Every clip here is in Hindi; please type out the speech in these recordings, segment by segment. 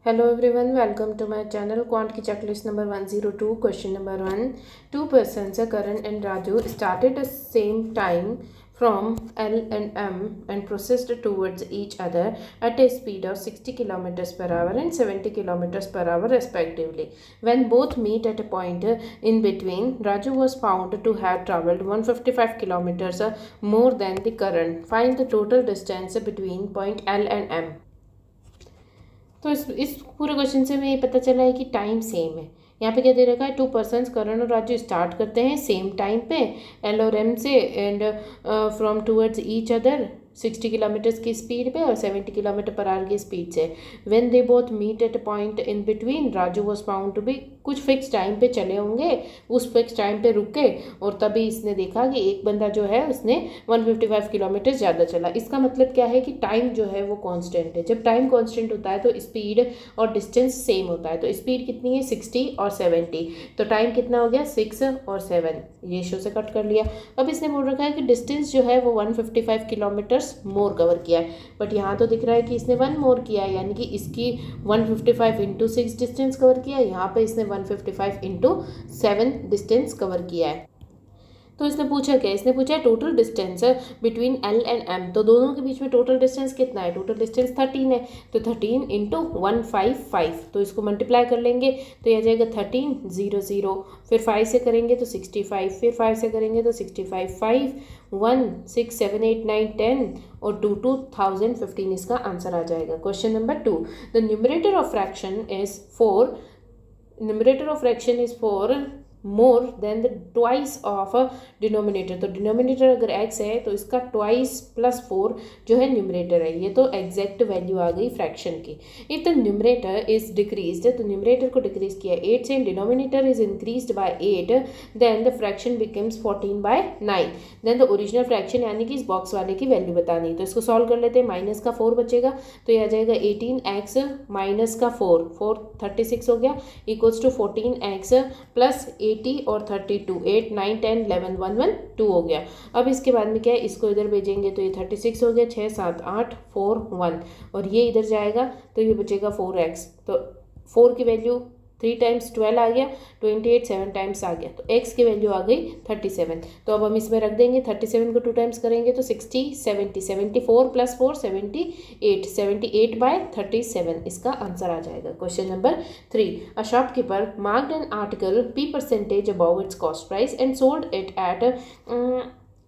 Hello everyone, welcome to my channel Quant की checklist number 102. Question number 1. Two persons, Karan and Raju, started at the same time from L and M and proceeded towards each other at a speed of 60 kilometers per hour and 70 kilometers per hour respectively. When both meet at a point in between, Raju was found to have traveled 155 kilometers more than the Karan. Find the total distance between point L and M. तो इस पूरे क्वेश्चन से हमें ये पता चला है कि टाइम सेम है। यहाँ पे क्या दे रखा है, टू पर्सन्स करण और राजू स्टार्ट करते हैं सेम टाइम पे एल और एम से and from towards each other 60 kilometers की स्पीड पे और 70 किलोमीटर पर आवर की स्पीड से। When they both meet at a point in between, Raju was found to be, कुछ फिक्स टाइम पे चले होंगे, उस फिक्स टाइम पे रुके और तभी इसने देखा कि एक बंदा जो है उसने 155 किलोमीटर ज़्यादा चला। इसका मतलब क्या है कि टाइम जो है वो कांस्टेंट है। जब टाइम कांस्टेंट होता है तो स्पीड और डिस्टेंस सेम होता है। तो स्पीड कितनी है, 60 और 70, तो टाइम कितना हो गया, 6 और 7, रेशियो से कट कर लिया। अब इसने बोल रखा है कि डिस्टेंस जो है वो 155 किलोमीटर्स मोर कवर किया है, बट यहाँ तो दिख रहा है कि इसने 1 मोर किया है, यानी कि इसकी 155 इंटू 6 डिस्टेंस कवर किया है, यहाँ पे इसने 155 इंटू 7 डिस्टेंस कवर किया है। तो इसने पूछा क्या, इसने पूछा total distance between L and M. तो दोनों के बीच में टोटल डिस्टेंस कितना है, टोटल डिस्टेंस 13 है, तो 13 इंटू 155, तो इसको मल्टीप्लाई कर लेंगे तो यह जाएगा 13 0 0, फिर 5 से करेंगे तो 65, फिर 5 से करेंगे तो 65, 5 1 6 7 8 9 10 और 2 2015 इसका आंसर आ जाएगा। Question number 2, the numerator of fraction is 4, numerator of fraction is 4 more than the twice of denominator. तो डिनोमिनेटर अगर x है तो इसका ट्वाइस प्लस 4 जो है न्यूमरेटर है। ये तो एग्जैक्ट वैल्यू आ गई फ्रैक्शन की। If the numerator is decreased, तो न्यूमरेटर को डिक्रीज किया 8 से, denominator is increased by 8, then the fraction becomes 14/9। Then the original fraction यानी कि इस बॉक्स वाले की वैल्यू बतानी। तो इसको सॉल्व कर लेते हैं, माइनस का 4 बचेगा तो यह आ जाएगा 18x माइनस का 4 36 हो गया, इक्वल्स टू 14x प्लस 80 और 32, 8 9 10 11 1 1 2 हो गया। अब इसके बाद में क्या है, इसको इधर भेजेंगे तो ये 36 हो गया, 6 7 8 4 1, और ये इधर जाएगा तो ये बचेगा 4x। तो 4 की वैल्यू 3 टाइम्स 12 आ गया, 28 7 टाइम्स आ गया, तो x की वैल्यू आ गई 37। तो अब हम इसमें रख देंगे, 37 को 2 टाइम्स करेंगे तो 60 70, 74 प्लस 4 78, 78/37 इसका आंसर आ जाएगा। Question number 3, a shopkeeper marked an article P% above it's cost price and sold it at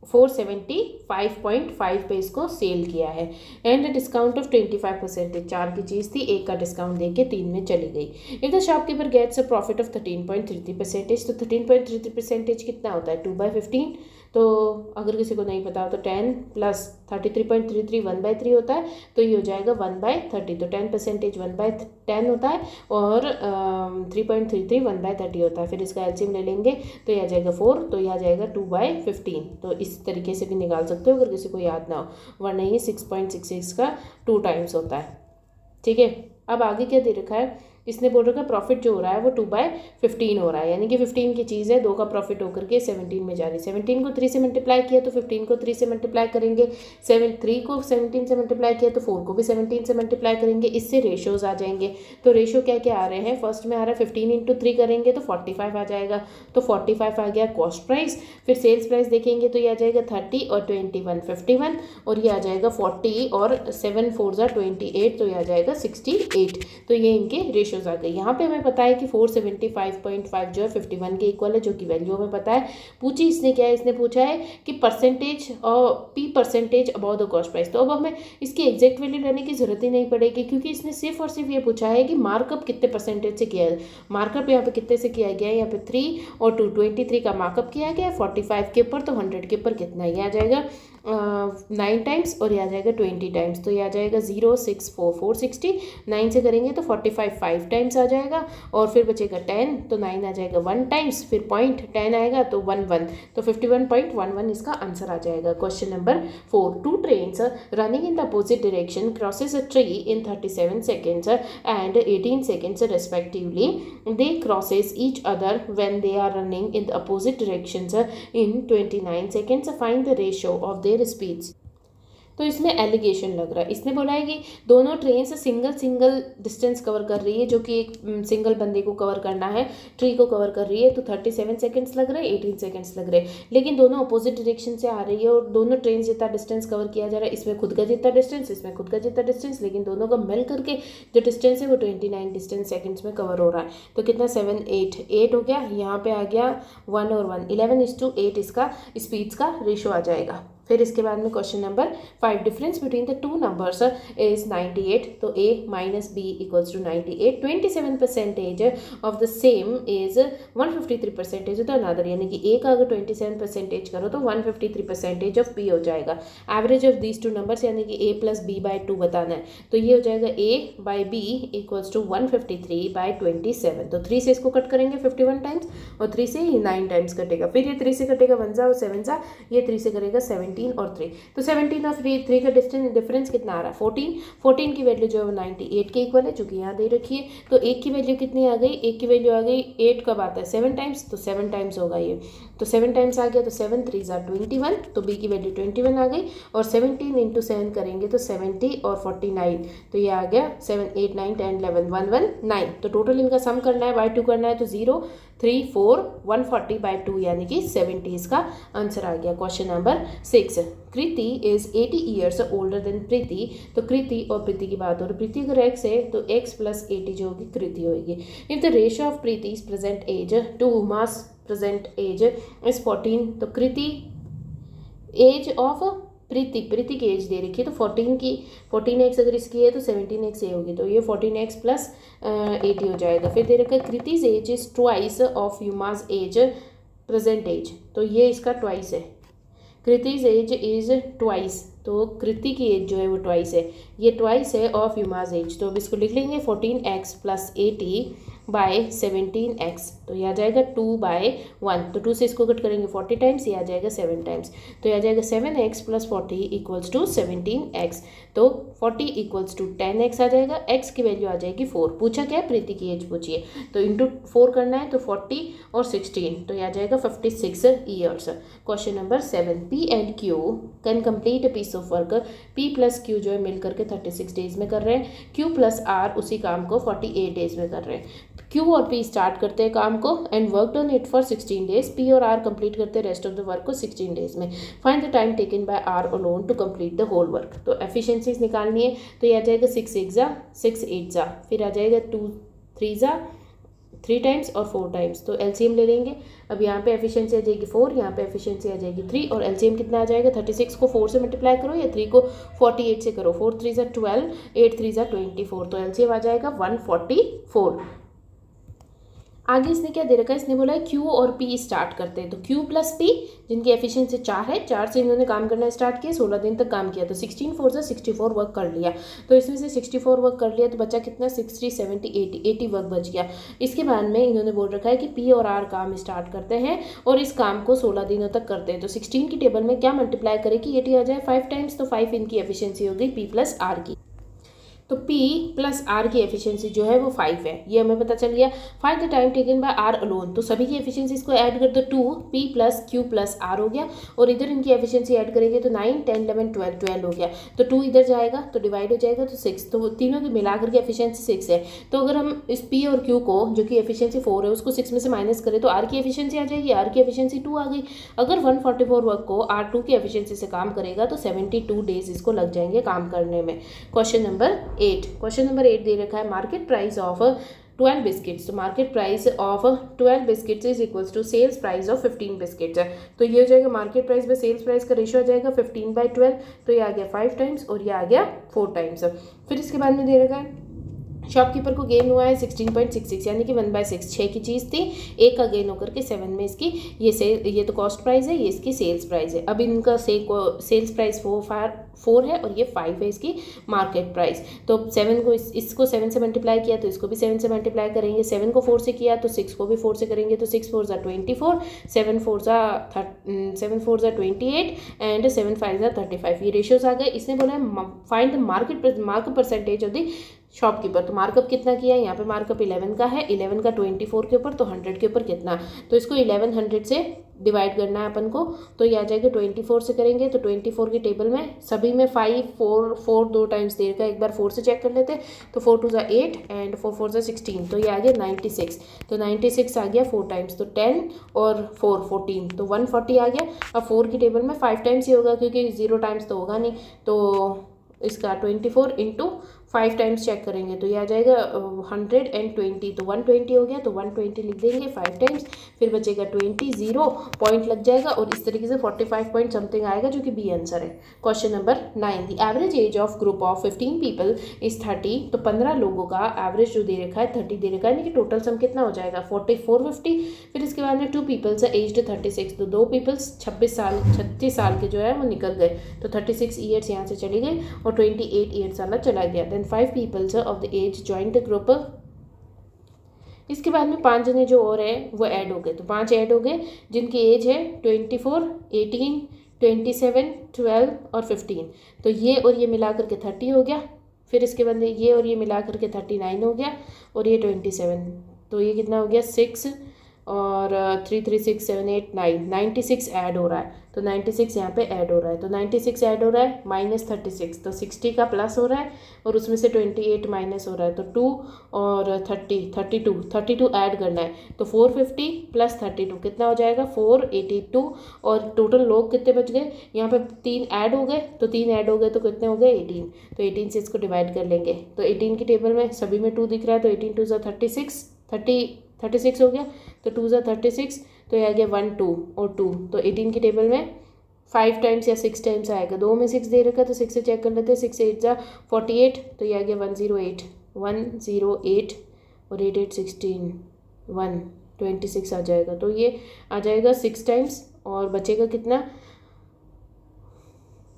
475.5 पे इसको सेल किया है एंड डिस्काउंट ऑफ 25%। 4 की चीज़ थी, 1 का डिस्काउंट देके 3 में चली गई। If the shopkeeper gets a profit of 13.33%, तो 13.33% कितना होता है, 2/15। तो अगर किसी को नहीं पता हो तो 10 प्लस 33.33 1/3 होता है, तो ये हो जाएगा 1/30। तो 10% 1/10 होता है और 3.33 1/30 होता है। फिर इसका एलसीएम ले लेंगे तो यह आ जाएगा 4, तो यह आ जाएगा 2/15। तो इस तरीके से भी निकाल सकते हो अगर किसी को याद ना हो, वरना ये 6.66 का 2 टाइम्स होता है। ठीक है, अब आगे क्या दे रखा है, इसने बोल रखा है प्रॉफिट जो हो रहा है वो 2/15 हो रहा है, यानी कि 15 की चीज़ है, 2 का प्रॉफिट होकर के 17 में जा रही है। 17 को 3 से मल्टीप्लाई किया तो 15 को 3 से मल्टीप्लाई करेंगे, 3 को 17 से मल्टीप्लाई किया तो 4 को भी 17 से मल्टीप्लाई करेंगे, इससे रेशियोज आ जाएंगे। तो रेशियो क्या क्या आ रहे हैं, फर्स्ट में आ रहा है 15 इंटू 3 करेंगे तो 45 आ जाएगा, तो 45 आ गया कॉस्ट प्राइस। फिर सेल्स प्राइस देखेंगे तो ये आ जाएगा 30 और 21 51, और ये आ जाएगा 40 और 7 4 28, तो ये आ जाएगा 68। तो ये इनके रेशियोज आ गई। यहाँ पे हमें पता है कि 475.5 जो है 51 के इक्वल है, जो कि वैल्यू हमें पता है। पूछी इसने क्या है, इसने पूछा है कि परसेंटेज और P% about the cost price. तो अब हमें इसकी एग्जैक्ट वैल्यू लेने की जरूरत ही नहीं पड़ेगी, क्योंकि इसने सिर्फ और सिर्फ ये पूछा है कि मार्कअप कितने परसेंटेज से किया है। मार्कअप यहाँ पे कितने से किया गया है, यहाँ पे 3 और 2 23 का मार्कअप किया गया है 45 के ऊपर, तो 100 के ऊपर कितना है, ये आ जाएगा 9 टाइम्स और यह आ जाएगा 20 टाइम्स, तो यह आ जाएगा 0 6 4 460। 9 से करेंगे तो 45 5 टाइम्स आ जाएगा, और फिर बचेगा 10, तो 9 आ जाएगा 1 टाइम्स, फिर पॉइंट 10 आएगा तो 1 1, तो 51.11 इसका आंसर आ जाएगा। Question number 4, 2 trains running in the opposite direction crosses a tree in 37 seconds and 18 seconds respectively. They crosses each other when they are running in the opposite directions in 29 seconds. Find the ratio of their speeds. तो इसमें एलिगेशन लग रहा है। इसने बोला है कि दोनों ट्रेन से सिंगल डिस्टेंस कवर कर रही है, जो कि एक सिंगल बंदे को कवर करना है, ट्री को कवर कर रही है, तो 37 सेकेंड्स लग रहे हैं, 18 सेकेंड्स लग रहे हैं। लेकिन दोनों अपोजिट डायरेक्शन से आ रही है और दोनों ट्रेन जितना डिस्टेंस कवर किया जा रहा है, इसमें खुद का जितना डिस्टेंस, इसमें खुद का जितना डिस्टेंस, लेकिन दोनों का मिल करके जो डिस्टेंस है वो 29 डिस्टेंस सेकेंड्स में कवर हो रहा है। तो कितना 7 8 हो गया, यहाँ पे आ गया 1 और 1 11:8 इसका स्पीड्स का रेशो आ जाएगा। फिर इसके बाद में question number 5, difference between the two numbers is 98, तो a minus b equals to 98, 27% of the same is 153% of the another, यानी कि a का अगर 27% करो तो 153% ऑफ b हो जाएगा। Average of these two numbers यानी कि a प्लस b बाई 2 बताना है, तो ये हो जाएगा a by b equals to 153/27। तो 3 से इसको कट करेंगे 51 टाइम्स और 3 से 9 टाइम्स कटेगा। फिर ये 3 से कटेगा 1 जा और 7 जा, ये 3 से करेगा 17 और 3, तो 17 और 3 का डिफरेंस कितना आ रहा है 14 की वैल्यू जो है वो 98 के इक्वल है, जो कि यहाँ दे रखी है। तो 1 की वैल्यू कितनी आ गई, 1 की वैल्यू आ गई 8 कब आता है 7 टाइम्स, तो 7 टाइम्स होगा ये, तो 7 टाइम्स आ गया, तो 7 3 ज़ा 21, तो b की वैल्यू 21 आ गई, और 17 इंटू 7 करेंगे तो 70 और 49, तो ये आ गया 7 8 9 10 11 119। तो टोटल इनका सम करना है, बाई 2 करना है, तो 0 3 4 140/2 यानी कि 70 इसका आंसर आ गया। Question number 6, Kriti is 80 years older than Preeti, तो कृति और प्रीति की बात हो रही है। प्रीति अगर x है तो x प्लस 80 जो होगी कृति होगी। If the ratio of Preeti's present age to Uma's present age is 14, तो कृति एज ऑफ प्रीति की एज दे रखी है, तो 14x अगर इसकी है तो 17x ये होगी, तो ये 14x प्लस 80 हो जाएगा। फिर दे रखा है Kriti's age is twice of Yuma's age present age, तो ये इसका ट्वाइस है। कृति's एज इज ट्वाइस, तो कृति की एज जो है वो ट्वाइस है, ये ट्वाइस है ऑफ युमा's एज। तो अब इसको लिख लेंगे 14x प्लस 80 बाय 17x, तो यह आ जाएगा 2/1, तो 2 से इसको कट करेंगे 40 टाइम्स, ये आ जाएगा 7 टाइम्स, तो यह आ जाएगा 7x plus 40 equals to 17x, तो 40 इक्वल्स टू 10x आ जाएगा। x की वैल्यू आ जाएगी 4, पूछा क्या है प्रीति की एज पूछिए, तो इंटू 4 करना है, तो 40 और 16, तो यह आ जाएगा 56 years. Question number 7, p and q can complete a piece of work, p plus q जो है मिल करके 36 डेज में कर रहे हैं, q प्लस r उसी काम को 48 डेज में कर रहे हैं। Q और P स्टार्ट करते हैं काम को and work on it for 16 days, P और R कंप्लीट करते हैं रेस्ट ऑफ द वर्क को 16 डेज में। Find the time taken by R alone to complete the whole work, तो एफिशिएंसीज निकालनी है, तो ये आ जाएगा 6 1 जा 6 8 जा, फिर आ जाएगा 2 3 जा 3 टाइम्स और 4 टाइम्स, तो एलसीएम ले लेंगे। अब यहाँ पे एफिशिएंसी आ जाएगी 4, यहाँ पे एफिशिएंसी आ जाएगी 3, और एलसीएम कितना आ जाएगा 36 को 4 से मल्टीप्लाई करो या 3 को 48 से करो, 4 3 जा 12 8 3 जा 24, तो एलसीएम आ जाएगा 144। आगे इसने क्या दे रखा है, इसने बोला है Q और P स्टार्ट करते हैं, तो Q प्लस P जिनकी एफिशिएंसी 4 है, 4 से इन्होंने काम करना स्टार्ट किया, 16 दिन तक काम किया, तो 16 4 से 64 वर्क कर लिया, तो इसमें से 64 वर्क कर लिया तो बचा कितना 60 70 80 वर्क बच गया। इसके बाद में इन्होंने बोल रखा है कि P और R काम स्टार्ट करते हैं और इस काम को 16 दिनों तक करते हैं, तो 16 की टेबल में क्या मल्टीप्लाई करे कि 80 आ जाए 5 टाइम्स, तो 5 इनकी एफिशिएंसी हो गई P प्लस R की, तो P प्लस R की एफिशिएंसी जो है वो 5 है, ये हमें पता चल गया। Find the time taken by R alone, तो सभी की एफिशिएंसीज को ऐड कर दो, 2 P plus Q plus R हो गया, और इधर इनकी एफिशिएंसी ऐड करेंगे तो 9 10 11 12 हो गया, तो 2 इधर जाएगा तो डिवाइड हो जाएगा तो 6, तो तीनों की मिलाकर के एफिशिएंसी 6 है। तो अगर हम इस P और Q को जो कि एफिशिएंसी 4 है उसको 6 में से माइनस करें तो R की एफिशिएंसी आ जाएगी, R की एफिशिएंसी 2 आ गई। अगर 144 वर्क को R 2 की एफिशिएंसी से काम करेगा तो 72 डेज इसको लग जाएंगे काम करने में। क्वेश्चन नंबर 8 दे रखा है, मार्केट प्राइस ऑफ 12 बिस्किट्स, तो market price of 12 biscuits is equals to sales price of 15 biscuits है, तो ये हो जाएगा market price by sales price का रेशियो आ जाएगा 15/12, तो ये आ गया 5 टाइम्स और ये आ गया 4 टाइम्स। फिर इसके बाद में दे रखा है शॉपकीपर को गेन हुआ है 16.66 यानी कि 1/6, 6 की चीज़ थी, 1 का गेन होकर के 7 में इसकी ये तो कॉस्ट प्राइस है, ये इसकी सेल्स प्राइस है। अब इनका सेल्स प्राइस 4 है और ये 5 है इसकी मार्केट प्राइस, तो 7 को इसको 7 से मल्टीप्लाई किया तो इसको भी 7 से मल्टीप्लाई करेंगे, 7 को 4 से किया तो 6 को भी 4 से करेंगे, तो 6 4 जा 24, 7 4 जा 28 एंड 7 5 जा 35, ये रेशियोज आ गए। इसने बोला है find the market percentage of the shopkeeper. तो मार्कअप कितना किया है, यहाँ पे मार्कअप 11 का है, 11 का 24 के ऊपर, तो 100 के ऊपर कितना, तो इसको 1100 से डिवाइड करना है अपन को। तो ये आ जाएगा 24 से करेंगे तो 24 की टेबल में सभी में 5 4 4 दो टाइम्स देर का, एक बार 4 से चेक कर लेते हैं। तो 4 2 ज़ा 8 एंड 4 4 ज़ा 16, तो ये आ गया 96। तो 96 आ गया 4 टाइम्स, तो 10 और 4 14, तो 140 आ गया। अब 4 की टेबल में 5 टाइम्स ही होगा क्योंकि 0 टाइम्स तो होगा नहीं, तो इसका 24 इंटू 5 टाइम्स चेक करेंगे तो ये आ जाएगा 120, तो 120 हो गया, तो 120 लिख देंगे 5 टाइम्स, फिर बचेगा 20, 0 पॉइंट लग जाएगा और इस तरीके से 45 पॉइंट समथिंग आएगा जो कि बी आंसर है। Question number 9, the average age of group of 15 people is 30। तो 15 लोगों का एवरेज जो दे रखा है 30 दे रखा है, यानी कि टोटल सम कितना हो जाएगा 44 50। फिर इसके बाद में 2 पीपल्स है एज्ड 36, तो 2 पीपल्स 36 साल के जो है वो निकल गए, तो 36 ईयर्स यहाँ से चली गई और 28 ईयर्स वाला चला गया। Then 5 peoples of the age join the group. इसके बाद में 5 जने जो और है वो ऐड हो गए, तो 5 ऐड हो गए जिनकी एज है 24 18 27 12 और 15, तो ये और ये मिला करके 30 हो गया। फिर इसके बाद ये और ये मिला करके 39 हो गया और ये 27, तो ये कितना हो गया 6 और 3 3 6 7 8 9 96 ऐड हो रहा है, तो 96 यहाँ पे ऐड हो रहा है, तो 96 ऐड हो रहा है माइनस 36, तो 60 का प्लस हो रहा है और उसमें से 28 माइनस हो रहा है, तो 2 और 30 32 ऐड करना है, तो 450 प्लस 32 कितना हो जाएगा 482। और टोटल लोग कितने बच गए, यहाँ पे 3 ऐड हो गए, तो 3 ऐड हो गए तो कितने हो गए 18, तो 18 से इसको डिवाइड कर लेंगे। तो 18 की टेबल में सभी में 2 दिख रहा है, तो 18 2 36 36 हो गया, तो 2 ज़ा 36, तो ये आ गया 1 2 और 2, तो 18 की टेबल में 5 टाइम्स या 6 टाइम्स आएगा, 2 में 6 दे रखा है तो 6 से चेक कर लेते हैं, 6 8 ज़ा 48, तो ये आ गया 108 और 8 8 16 126 आ जाएगा, तो ये आ जाएगा 6 टाइम्स और बचेगा कितना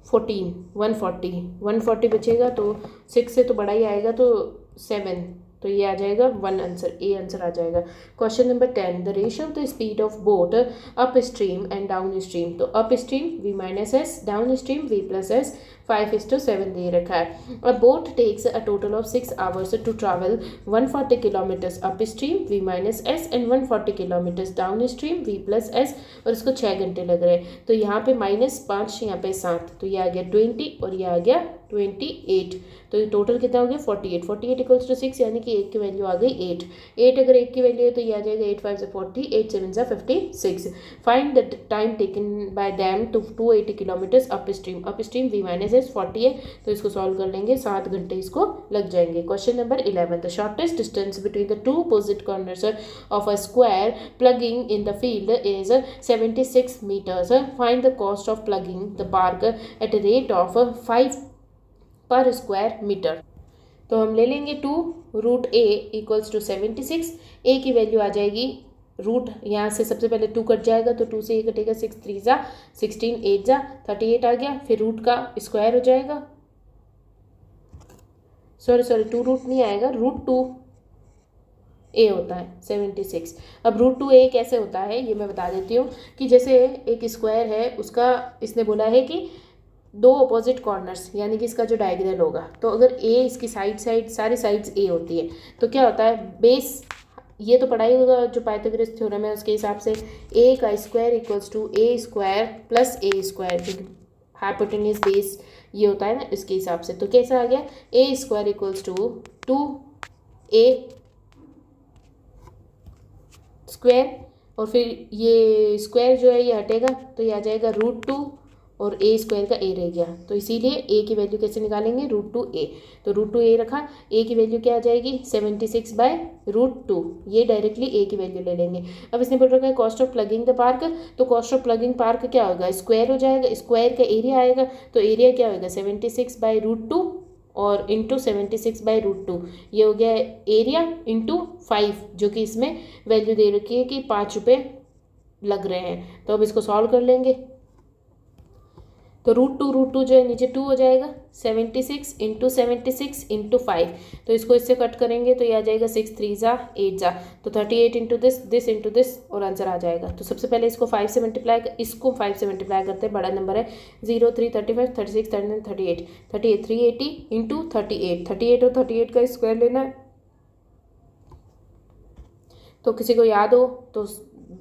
14 140 बचेगा, तो 6 से तो बड़ा ही आएगा, तो 7, तो ये आ जाएगा 1 आंसर, ए आंसर आ जाएगा। Question number 10, the ratio of the speed of boat upstream and downstream. तो up stream v minus S, downstream v plus S, 5:7 दे रखा है। A boat takes a total of 6 hours to travel 140 kilometres up stream v minus S and 140 kilometres downstream v plus S, और इसको 6 घंटे लग रहे हैं। तो यहाँ पे -5 यहाँ पे 7, तो ये आ गया 20 और ये आ गया 28, तो ये टोटल कितना हो गया 48 इक्वल्स टू 6, यानी कि 1 की वैल्यू आ गई 8 अगर 1 की वैल्यू है तो ये आ जाएगा 8 5 40 8 7 56। Find the time taken by them to 280 kilometres up stream v minus S 40 है, तो इसको सॉल्व कर लेंगे, 7 घंटे इसको लग जाएंगे। Question number 11, the shortest distance between the 2 opposite corners of a square plugging in the field is 76 metres. Find the cost of plugging the park at a rate of 5 per square metre. तो हम ले लेंगे 2√a इक्वल्स टू 76, a की वैल्यू आ जाएगी रूट, यहाँ से सबसे पहले 2 कट जाएगा, तो 2 से ये कटेगा 6 3 ज़ा 16 8 ज़ा 38 आ गया, फिर रूट का स्क्वायर हो जाएगा, सॉरी 2 रूट नहीं आएगा, √2a होता है 76। अब √2a कैसे होता है ये मैं बता देती हूँ, कि जैसे एक स्क्वायर है उसका इसने बोला है कि 2 अपोजिट कॉर्नर्स, यानी कि इसका जो डायगोनल होगा, तो अगर a इसकी साइड सारी साइड्स a होती है, तो क्या होता है बेस, ये तो पढ़ाई होगा जो पाइथागोरस थ्योरम है उसके हिसाब से, a का square equals to a square plus a square, जो हाइपोटेन्यूस बेस ये होता है ना, इसके हिसाब से। तो कैसा आ गया a square equals to 2a square, और फिर ये स्क्वायर जो है ये हटेगा, तो ये आ जाएगा √2 और a स्क्वायर का a रह गया, तो इसीलिए a की वैल्यू कैसे निकालेंगे √2a, तो √2a रखा, a की वैल्यू क्या आ जाएगी 76/√2, ये डायरेक्टली a की वैल्यू ले लेंगे। अब इसने बोल रखा है cost of plugging the park, तो कॉस्ट ऑफ प्लगिंग पार्क क्या होगा स्क्वायर हो जाएगा, स्क्वायर का एरिया आएगा, तो एरिया क्या होगा 76/√2 और इंटू 76/√2, ये हो गया एरिया इंटू 5, जो कि इसमें वैल्यू दे रखी है कि 5 रुपये लग रहे हैं। तो अब इसको सॉल्व कर लेंगे। तो रूट टू जो है नीचे 2 हो जाएगा, 76 इंटू 76 इंटू 5, तो इसको इससे कट करेंगे तो ये आ जाएगा 6 3 ज़ा 8 ज़ा, तो 38 इंटू दिस इंटू दिस और आंसर आ जाएगा। तो सबसे पहले इसको 5 से मल्टीप्लाई, इसको 5 से मल्टीप्लाई करते हैं, बड़ा नंबर है 0 3 35 36 39 38 38 380 इंटू 38, 38 और 38 का स्क्वायर लेना है। तो किसी को याद हो तो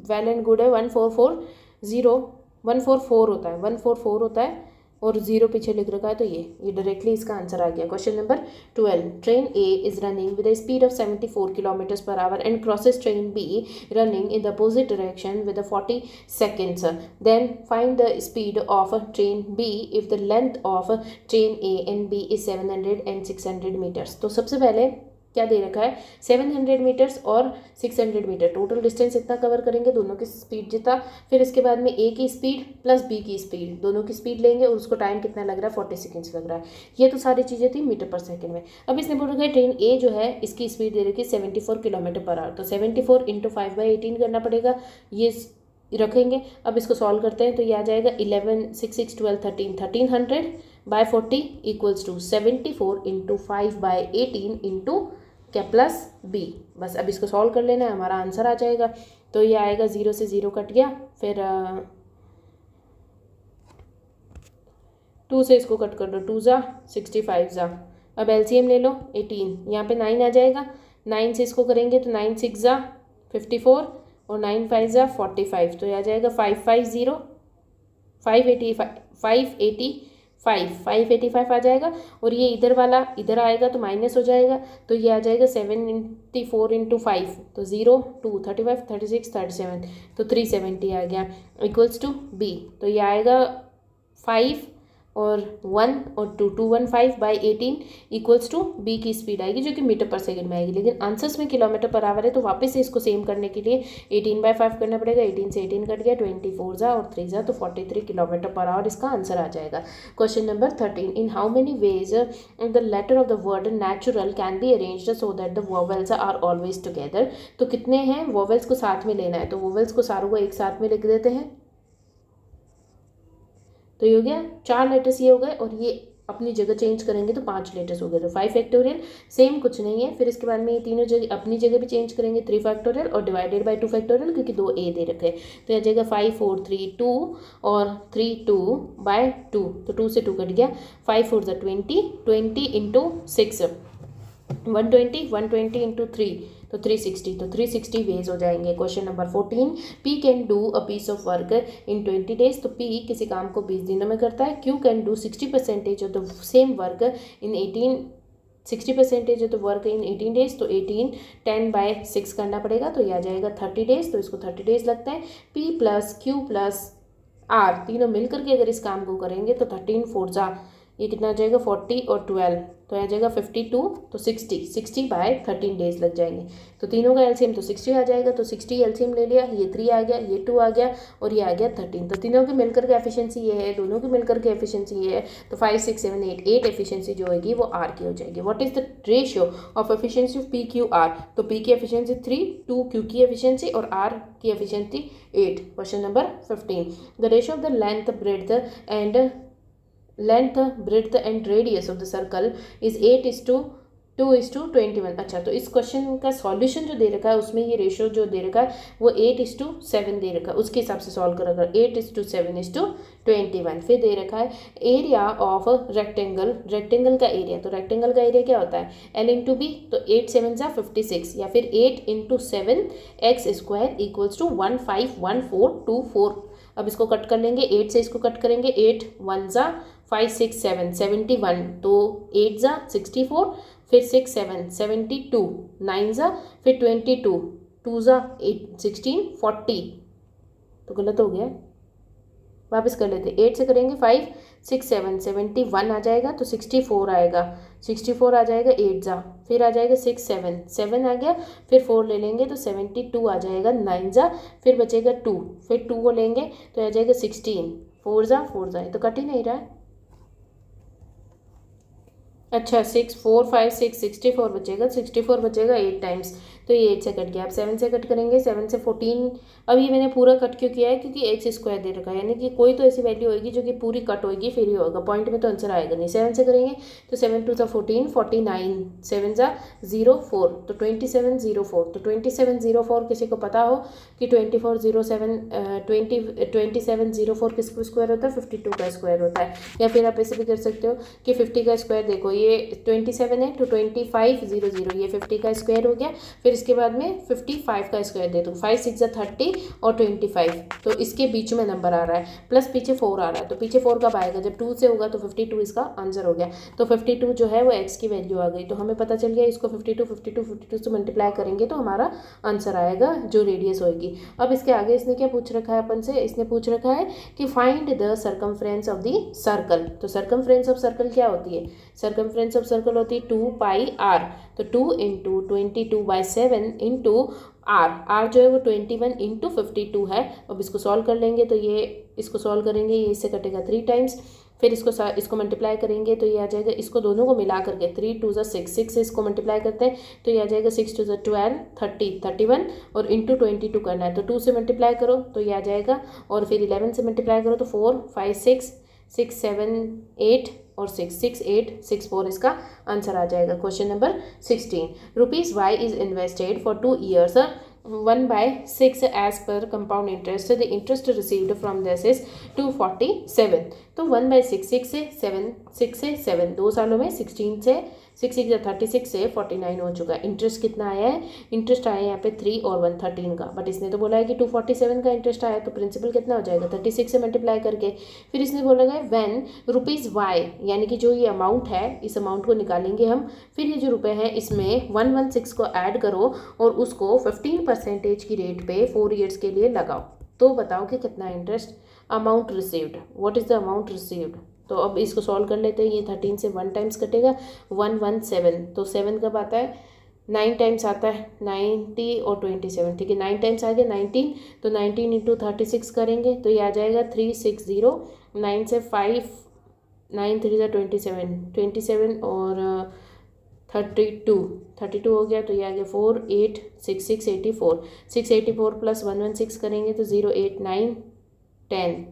वेल एंड गुड है, 144 होता है, 144 होता है और 0 पीछे लिख रखा है, तो ये डायरेक्टली इसका आंसर आ गया। Question number 12, train A is running with a speed of 74 kilometre per hour and crosses train B running in the opposite direction with 40 seconds, then find the speed of train B if the length of train A and B is 700 and 600 metres. तो सबसे पहले क्या दे रखा है, 700 मीटर्स और 600 मीटर, टोटल डिस्टेंस इतना कवर करेंगे, दोनों की स्पीड जितना, फिर इसके बाद में ए की स्पीड प्लस बी की स्पीड, दोनों की स्पीड लेंगे और उसको टाइम कितना लग रहा है, 40 सेकेंड्स लग रहा है। ये तो सारी चीज़ें थी मीटर पर सेकेंड में। अब इसने बोल रखा है ट्रेन ए जो है इसकी स्पीड दे रखी है 74 किलोमीटर पर आवर, तो 74 इंटू 5/18 करना पड़ेगा, ये रखेंगे। अब इसको सॉल्व करते हैं तो ये आ जाएगा 11 6 6 12 13 1300 by 40 equals to 74 into 5/18 into क्या प्लस बी। बस अब इसको सॉल्व कर लेना है, हमारा आंसर आ जाएगा। तो ये आएगा 0 से 0 कट गया, फिर 2 से इसको कट कर दो, 2 ज़ा 65 ज़ा। अब एलसीएम ले लो 18, यहाँ पे 9 आ जाएगा, 9 से इसको करेंगे तो 9 6 ज़ा 54 और 9 5 ज़ा 45, तो ये आ जाएगा 550 585 आ जाएगा। और ये इधर वाला इधर आएगा तो माइनस हो जाएगा, तो ये आ जाएगा 74 इंटू 5, तो 0 2 35 36 37, तो 370 आ गया इक्वल्स टू बी। तो ये आएगा 5 और 1 और 2 215/18 इक्वल्स टू बी की स्पीड आएगी जो कि मीटर पर सेकंड में आएगी, लेकिन आंसर्स में किलोमीटर पर आवर है, तो वापस से इसको सेम करने के लिए 18/5 करना पड़ेगा। 18 से 18 कट गया, 24 ज़ा और 3 ज़ा, तो 43 किलोमीटर पर आवर इसका आंसर आ जाएगा। Question number 13, in how many ways the letter of the word natural can be arranged so that the vowels are always together. तो कितने हैं वोवेल्स को साथ में लेना है, तो वोवेल्स को सारों को एक साथ में लिख देते हैं, तो ये हो गया 4 लेटर्स ये हो गए, और ये अपनी जगह चेंज करेंगे तो 5 लेटर्स हो गए, तो 5 फैक्टोरियल सेम कुछ नहीं है। फिर इसके बाद में ये तीनों जगह अपनी जगह भी चेंज करेंगे, 3 फैक्टोरियल और डिवाइडेड बाय 2 फैक्टोरियल, क्योंकि 2 ए दे रखे हैं, तो यह जाएगा 5 4 3 2 और 3 2/2, तो 2 से 2 कट गया, 5 4 ज़ा 20 20 इंटू 6 120 इंटू 3, तो 360, तो 360 वेज हो जाएंगे। Question number 14, P can do a piece of work in 20 days. तो पी किसी काम को 20 दिनों में करता है। Q can do 60% of the same work in 60% of the work in 18 days, तो 18 10/6 करना पड़ेगा, तो यह आ जाएगा 30 डेज, तो इसको 30 डेज लगता है। P plus Q plus R तीनों मिलकर के अगर इस काम को करेंगे तो 13 4 ज़ा ये कितना आ जाएगा 40 और 12, तो आ जाएगा 52, तो 60/13 डेज लग जाएंगे। तो तीनों का एलसीएम तो 60 आ जाएगा, तो 60 एलसीएम ले लिया, ये 3 आ गया, ये 2 आ गया और ये आ गया 13, तो तीनों की मिलकर के एफिशिएंसी ये है, दोनों की मिलकर के एफिशिएंसी ये है, तो 5 6 7 8 एफिशिएंसी जो होगी वो आर की हो जाएगी। What is the ratio of efficiency of P Q R. तो पी की एफिशिएंसी 3 2 क्यू की एफिशिएंसी और आर की efficiency 8। Question number 15, the ratio of the length breadth and radius of the circle is 8:2:21। अच्छा, तो इस क्वेश्चन का सॉल्यूशन जो दे रखा है उसमें ये रेशियो जो दे रखा है वो 8:7 दे रखा है, उसके हिसाब से सॉल्व कर रखा है 8:7:21। फिर दे रखा है एरिया ऑफ रेक्टेंगल का एरिया, तो रेक्टेंगल का एरिया क्या होता है L इंटू बी, तो 8 7 ज़ा 56 या फिर 8 इंटू 7 x² इक्वल्स टू 151424। अब इसको कट कर लेंगे, 8 से इसको कट करेंगे, 8 1 ज़ा 5 6 7 71, तो 8 ज़ा 64, फिर 6 7 72, 9 ज़ा फिर 22, 2 ज़ा 8 16 40, तो गलत हो गया, वापस कर लेते, 8 से करेंगे 5 6 7 71 आ जाएगा, तो 64 आएगा, 64 आ जाएगा 8 ज़ा, फिर आ जाएगा 6 7 7 आ गया, फिर 4 ले लेंगे तो 72 आ जाएगा, 9 ज़ा फिर बचेगा 2, फिर 2 को लेंगे तो आ जाएगा 16, 4 ज़ा 4 ज़ा, तो कट ही नहीं रहा है। अच्छा 6 4 5 6 64 बचेगा, 64 बचेगा 8 टाइम्स, तो ये 8 से कट गया। अब 7 से कट करेंगे, 7 से 14। अब ये मैंने पूरा कट क्यों किया है, क्योंकि एक्स स्क्वायर दे रखा है, यानी कि कोई तो ऐसी वैल्यू होगी जो कि पूरी कट होगी फिर ही होगा, पॉइंट में तो आंसर आएगा नहीं। 7 से करेंगे तो 7 2 14, 49, 7 0 4, तो 2704। तो 2704 किसी को पता हो कि 2704 किसका स्क्वायर होता है, 52 का स्क्वायर होता है। या फिर आप ऐसे भी कर सकते हो कि 50 का स्क्वायर, देखो ये 27 है तो 2500, ये 50 का स्क्वायर हो गया। फिर इसके बाद में 55 का स्क्वायर दे दूँ, 5 6 30 और 25, तो इसके बीच में नंबर आ रहा है, प्लस पीछे 4 आ रहा है, तो पीछे 4 कब आएगा, जब 2 से होगा, तो 52 इसका आंसर हो गया। तो 52 जो है वो एक्स की वैल्यू आ गई, तो हमें पता चल गया इसको 52 से मल्टीप्लाई करेंगे तो हमारा आंसर आएगा जो रेडियस होगी। अब इसके आगे इसने क्या पूछ रखा है अपन से, इसने पूछ रखा है कि find the circumference of the circle. तो सर्कमफ्रेंस ऑफ सर्कल क्या होती है, सर्कमफ्रेंस ऑफ सर्कल होती है 2 पाई r, तो 2 इंटू 22/7 इंटू आर जो है वो 21 इंटू 52 है। अब इसको सॉल्व कर लेंगे तो ये, इसको सॉल्व करेंगे ये इससे कटेगा 3 टाइम्स, फिर इसको मल्टीप्लाई करेंगे तो ये आ जाएगा, इसको दोनों को मिला करके 3 2 6, 6 से इसको मल्टीप्लाई करते हैं तो ये आ जाएगा 6 2 12 30 31 और इंटू 22 करना है, तो 2 से मल्टीप्लाई करो तो ये आ जाएगा, और फिर 11 से मल्टीप्लाई करो तो 4 5 6 6 7 8 और 6 6 8 6 4 इसका आंसर आ जाएगा। Question number 16, rupees Y is invested for 2 years 1/6 as per compound interest, the interest received from this is 247। तो 1/6, 6 से 7 2 सालों में 16 से 6 6 36 से 49 हो चुका है। इंटरेस्ट कितना आया है, इंटरेस्ट आया है यहाँ पे 3 और 1 13 का, बट इसने तो बोला है कि 247 का इंटरेस्ट आया, तो प्रिंसिपल कितना हो जाएगा 36 से मल्टीप्लाई करके। फिर इसने बोला है व्हेन रुपीज़ वाई, यानी कि जो ये अमाउंट है इस अमाउंट को निकालेंगे हम, फिर ये जो रुपए हैं इसमें 116 को ऐड करो और उसको 15% की रेट पे 4 years के लिए लगाओ, तो बताओ कि कितना interest. Amount received, what is the amount received, तो अब इसको सॉल्व कर लेते हैं। ये 13 से 1 टाइम्स कटेगा 117, तो 7 कब आता है, 9 टाइम्स आता है, 90 और 27, ठीक है 9 टाइम्स आ गया 19, तो 19 इंटू 36 करेंगे तो ये आ जाएगा 360, 9 से 5 9 3 27 और 32 हो गया, तो ये आ गया 4 8 6 684 प्लस 116 करेंगे तो 0 8 9 10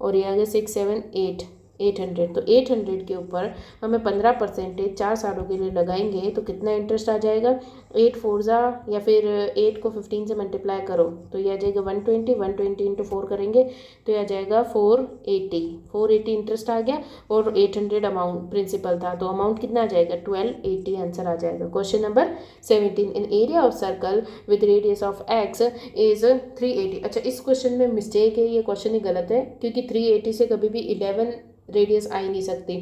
और ये आ गया 6 7 8 800। तो 800 के ऊपर हमें 15% 4 सालों के लिए लगाएंगे तो कितना इंटरेस्ट आ जाएगा, 8 4 या फिर 8 को 15 से मल्टीप्लाई करो तो ये आ जाएगा 120 इंटू 4 करेंगे तो ये आ जाएगा 480 इंटरेस्ट आ गया और 800 अमाउंट प्रिंसिपल था, तो अमाउंट कितना आ जाएगा 1280 आंसर आ जाएगा। Question number 17, in area of circle with radius of x is 380। अच्छा इस क्वेश्चन में मिस्टेक है, ये क्वेश्चन ही गलत है क्योंकि 380 से कभी भी 11 रेडियस आ ही नहीं सकती।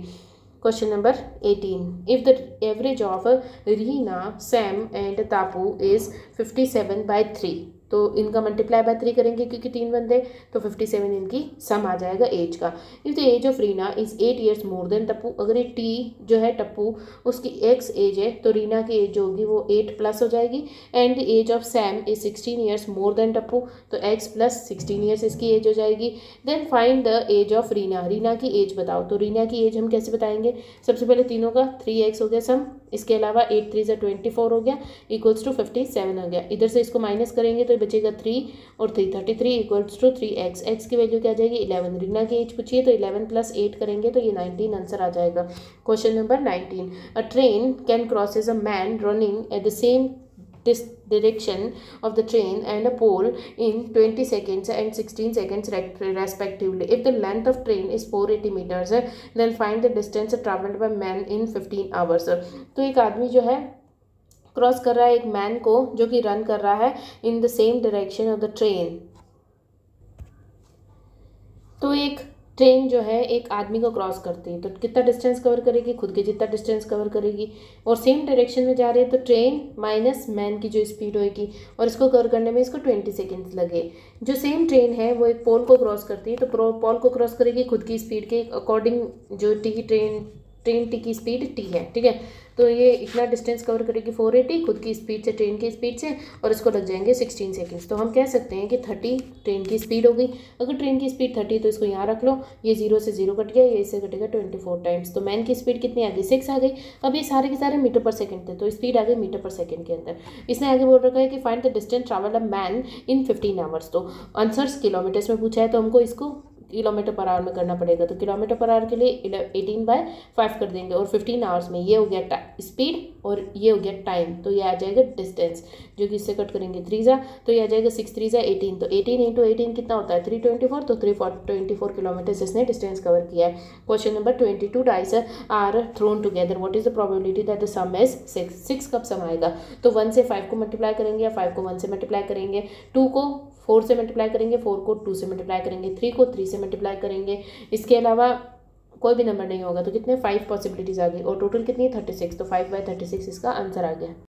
Question number 18, if the average of Reena Sam and Tapu is 57/3, तो इनका मल्टीप्लाई बाय 3 करेंगे क्योंकि 3 बंदे, तो 57 इनकी सम आ जाएगा एज का। If the age of Reena is 8 years more than Tappu, अगर ये टी जो है टप्पू उसकी एक्स एज है तो रीना की एज जो होगी वो 8 प्लस हो जाएगी। And the age of Sam is 16 years more than Tappu, तो एक्स प्लस 16 years इसकी एज हो जाएगी। Then find the age of Reena, Reena की एज बताओ, तो रीना की एज हम कैसे बताएंगे, सबसे पहले तीनों का 3x हो गया सम, इसके अलावा 8 3 24 हो गया इक्वल्स टू 57 हो गया, इधर से इसको माइनस करेंगे तो बचेगा 3 और 3 33 इक्वल्स टू 3x, x की वैल्यू क्या आ जाएगी 11, रीना की एज पूछिए तो 11 प्लस 8 करेंगे तो ये 19 आंसर आ जाएगा। Question number 19, a train can crosses a man running at the same this direction of the train and a pole in 20 seconds and 16 seconds respectively. If the length of train is 480 meters, then find the distance traveled by man in 15 hours. तो एक आदमी जो है क्रॉस कर रहा है एक मैन को जो कि रन कर रहा है in the same direction of the train, तो एक ट्रेन जो है एक आदमी को क्रॉस करती है तो कितना डिस्टेंस कवर करेगी, खुद के जितना डिस्टेंस कवर करेगी, और सेम डायरेक्शन में जा रही है तो ट्रेन माइनस मैन की जो स्पीड होगी और इसको कवर करने में इसको 20 सेकेंड्स लगे। जो सेम ट्रेन है वो एक पोल को क्रॉस करती है तो पोल को क्रॉस करेगी खुद की स्पीड के अकॉर्डिंग, जो ट्रेन टी की स्पीड टी है, ठीक है। तो ये इतना डिस्टेंस कवर करेगी 480 खुद की स्पीड से, ट्रेन की स्पीड से, और इसको लग जाएंगे 16 सेकेंड्स। तो हम कह सकते हैं कि 30 ट्रेन की स्पीड हो गई। अगर ट्रेन की स्पीड 30 तो इसको यहाँ रख लो, ये 0 से 0 कट गया, ये इससे कटेगा 24 टाइम्स। तो मैन की स्पीड कितनी आ गई 6 आ गई। अब ये सारे के सारे मीटर पर सेकंड थे, तो स्पीड आ गई मीटर पर सेकंड के अंदर। इसने आगे बोल रखा है कि find the distance travel a man in 15 hours. तो आंसर्स किलोमीटर्स में पूछा है, तो हमको इसको किलोमीटर पर आवर में करना पड़ेगा। तो किलोमीटर पर आवर के लिए 18/5 कर देंगे, और 15 आवर्स में ये हो गया स्पीड और ये हो गया टाइम, तो ये आ जाएगा डिस्टेंस, जो कि इससे कट करेंगे 3 जा, तो ये आ जाएगा 6 3 जा 18। तो 18 × 18 कितना होता है 324, तो 324 किलोमीटर इसने डिस्टेंस कवर किया है। Question number 22 dice are thrown together, what is the probability that the sum is 6। 6 कब सम आएगा, तो 1 से 5 को मल्टीप्लाई करेंगे, या 5 को 1 से मल्टीप्लाई करेंगे, 2 को 4 से मल्टीप्लाई करेंगे, 4 को 2 से मल्टीप्लाई करेंगे, 3 को 3 से मल्टीप्लाई करेंगे। इसके अलावा कोई भी नंबर नहीं होगा, तो कितने 5 पॉसिबिलिटीज आ गई, और टोटल कितनी 36, तो 5/36 इसका आंसर आ गया।